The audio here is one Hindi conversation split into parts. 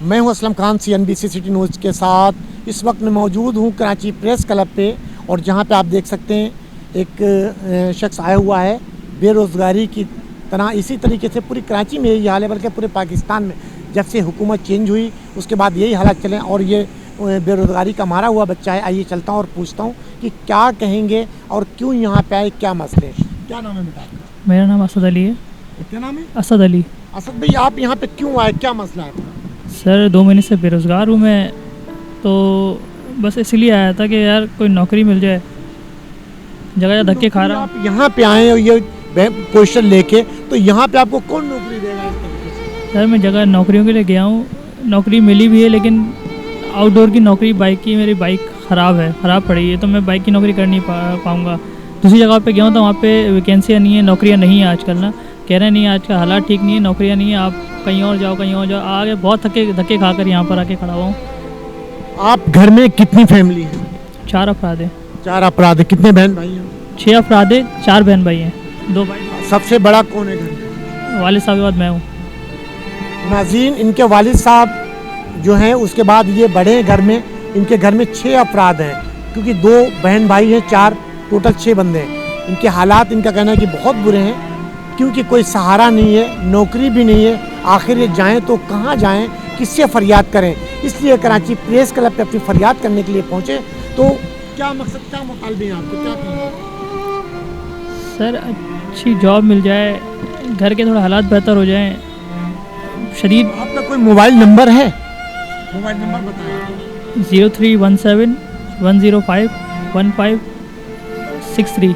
मैं हूं Aslam Khan CNBC city news के साथ। इस वक्त मैं मौजूद हूं कराची प्रेस क्लब पे और जहां पे आप देख सकते हैं एक शख्स आया हुआ है बेरोज़गारी की तरह। इसी तरीके से पूरी कराची में यही हाल है, बल्कि पूरे पाकिस्तान में जब से हुकूमत चेंज हुई उसके बाद यही हालात चले और ये बेरोज़गारी का मारा हुआ बच्चा है। आइए चलता हूँ और पूछता हूँ कि क्या कहेंगे और क्यों यहाँ पे आए, क्या मसले हैं। क्या नाम है बेटा? मेरा नाम असद अली है। क्या नाम है? असद अली। असद भाई, आप यहाँ पे क्यों आए, क्या मसला है आपका? सर 2 महीने से बेरोज़गार हूँ मैं, तो बस इसलिए आया था कि यार कोई नौकरी मिल जाए। जगह जगह धक्के खा रहा हूँ। आप यहाँ पे आए और ये पोजीशन लेके, तो यहाँ पे आपको कौन नौकरी देगा इस तरीके से? सर मैं जगह नौकरियों के लिए गया हूँ, नौकरी मिली भी है, लेकिन आउटडोर की नौकरी बाइक की, मेरी बाइक ख़राब पड़ी है, तो मैं बाइक की नौकरी कर नहीं पाऊँगा। दूसरी जगह पे गया हूँ तो वहाँ पे वैकेंसियाँ नहीं है, नौकरियाँ नहीं है आजकल ना, कह रहे नहीं आज का हालात ठीक नहीं है, नौकरियाँ नहीं है, आप कहीं और जाओ। आगे बहुत धक्के खाकर यहाँ पर आके खड़ा हुआ हूँ। आप घर में कितनी फैमिली है? 4 अफराद हैं। 4 अफराद है। कितने बहन भाई हैं? 6 अफराद हैं, 4 बहन भाई हैं, 2 भाई। सबसे बड़ा कौन है घर में? वालिद साहब के बाद मैं हूँ। नाज़रीन, इनके वालिद साहब जो हैं उसके बाद ये बड़े हैं घर में। इनके घर में 6 अफराद हैं, क्योंकि 2 बहन भाई हैं, 4 टोटल 6 बंदे हैं। इनके हालात, इनका कहना है कि बहुत बुरे हैं, क्योंकि कोई सहारा नहीं है, नौकरी भी नहीं है। आखिर ये जाएँ तो कहाँ जाएँ, किससे फरियाद करें? इसलिए कराची प्रेस क्लब पे अपनी फरियाद करने के लिए पहुँचे। तो क्या मकसद, क्या मुतालबे हैं आपको, क्या कहना है? सर अच्छी जॉब मिल जाए, घर के थोड़ा हालात बेहतर हो जाएं। शरीर आपका कोई मोबाइल नंबर है? मोबाइल नंबर बताएं। 0317 105 1563।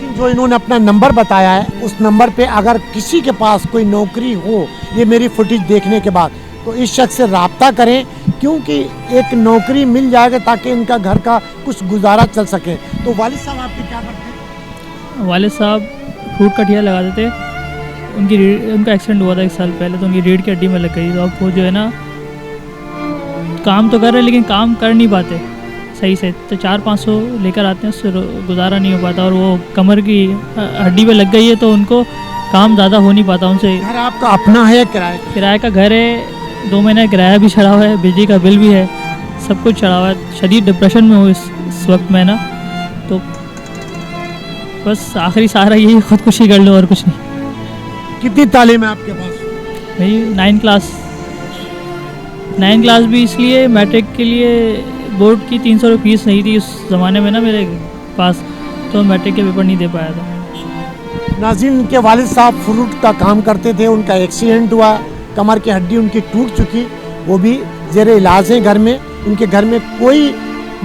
जो इन्होंने अपना नंबर बताया है, उस नंबर पे अगर किसी के पास कोई नौकरी हो, ये मेरी फुटेज देखने के बाद, तो इस शख्स से रब्ता करें, क्योंकि एक नौकरी मिल जाएगा ताकि इनका घर का कुछ गुजारा चल सके। तो वालिद साहब आपके क्या करते हैं? वालिद साहब फ्रूट का ठेला लगाते थे, उनका एक्सीडेंट हुआ था 1 साल पहले, तो उनकी रीढ़ की हड्डी में लग गई। तो अब वो जो है ना, काम तो कर रहे हैं लेकिन काम कर नहीं पाते सही से, तो 400-500 लेकर आते हैं, उससे गुजारा नहीं हो पाता। और वो कमर की हड्डी पे लग गई है, तो उनको काम ज़्यादा हो नहीं पाता उनसे। घर आपका अपना है या किराए का? किराए का घर है, 2 महीने किराया भी चढ़ा हुआ है, बिजली का बिल भी है, सब कुछ चढ़ा हुआ है। शदीद डिप्रेशन में हूँ इस वक्त मैं ना, तो बस आखिरी सहारा यही, खुदकुशी कर लो और कुछ नहीं। कितनी तालीम है आपके पास? भाई 9 क्लास भी इसलिए, मैट्रिक के लिए बोर्ड की 300 रुपये फीस नहीं थी उस ज़माने में ना मेरे पास, तो मैट्रिक के पेपर नहीं दे पाया था। नाज़रीन, के वालिद साहब फ्रूट का काम करते थे, उनका एक्सीडेंट हुआ, कमर की हड्डी उनकी टूट चुकी, वो भी ज़ेर इलाज है घर में। इनके घर में कोई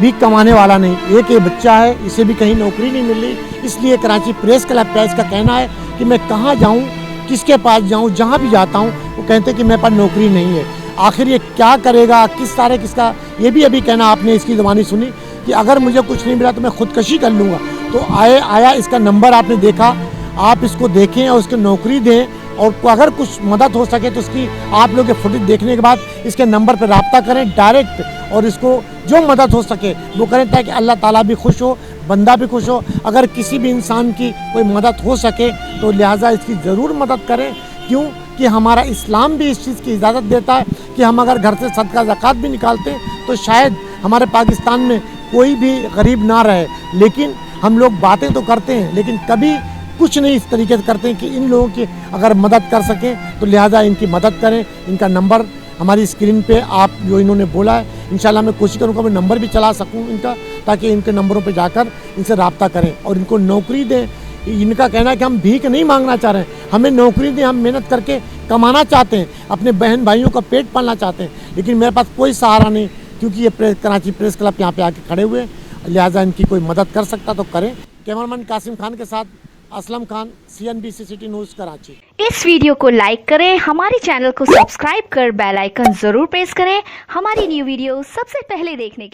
भी कमाने वाला नहीं, एक ये बच्चा है, इसे भी कहीं नौकरी नहीं मिल रही। इसलिए कराची प्रेस क्लब पे इसका कहना है कि मैं कहाँ जाऊँ, किसके पास जाऊँ। जहाँ भी जाता हूँ वो कहते हैं कि मेरे पास नौकरी नहीं है। आखिर ये क्या करेगा, किस तरह किसका, ये भी अभी कहना आपने इसकी ज़बानी सुनी कि अगर मुझे कुछ नहीं मिला तो मैं खुदकशी कर लूँगा। तो आया इसका नंबर आपने देखा, आप इसको देखें और उसको नौकरी दें, और अगर कुछ मदद हो सके तो इसकी आप लोग के फुटेज देखने के बाद इसके नंबर पर रब्ता करें डायरेक्ट, और इसको जो मदद हो सके वो करें, ताकि अल्लाह ताला भी खुश हो, बंदा भी खुश हो। अगर किसी भी इंसान की कोई मदद हो सके तो लिहाजा इसकी ज़रूर मदद करें, क्यों कि हमारा इस्लाम भी इस चीज़ की इजाज़त देता है कि हम अगर घर से सदका ज़कात भी निकालते हैं तो शायद हमारे पाकिस्तान में कोई भी गरीब ना रहे। लेकिन हम लोग बातें तो करते हैं, लेकिन कभी कुछ नहीं इस तरीके से करते हैं कि इन लोगों की अगर मदद कर सकें, तो लिहाजा इनकी मदद करें। इनका नंबर हमारी स्क्रीन पे आप जो इन्होंने बोला है, इंशाल्लाह मैं कोशिश करूँगा मैं नंबर भी चला सकूँ इनका, ताकि इनके नंबरों पे जाकर इनसे रब्ता करें और इनको नौकरी दें। इनका कहना है कि हम भीख नहीं मांगना चाह रहे हैं, हमें नौकरी दें, हम मेहनत करके कमाना चाहते हैं, अपने बहन भाइयों का पेट पालना चाहते हैं, लेकिन मेरे पास कोई सहारा नहीं, क्योंकि ये कराची प्रेस क्लब यहाँ पे आके खड़े हुए हैं। लिहाजा इनकी कोई मदद कर सकता तो करें। कैमरामैन कासिम खान के साथ Aslam Khan, CNBC city news Karachi. इस वीडियो को लाइक करें, हमारे चैनल को सब्सक्राइब कर बेल आइकन जरूर प्रेस करें हमारी न्यू वीडियो सबसे पहले देखने के लिए।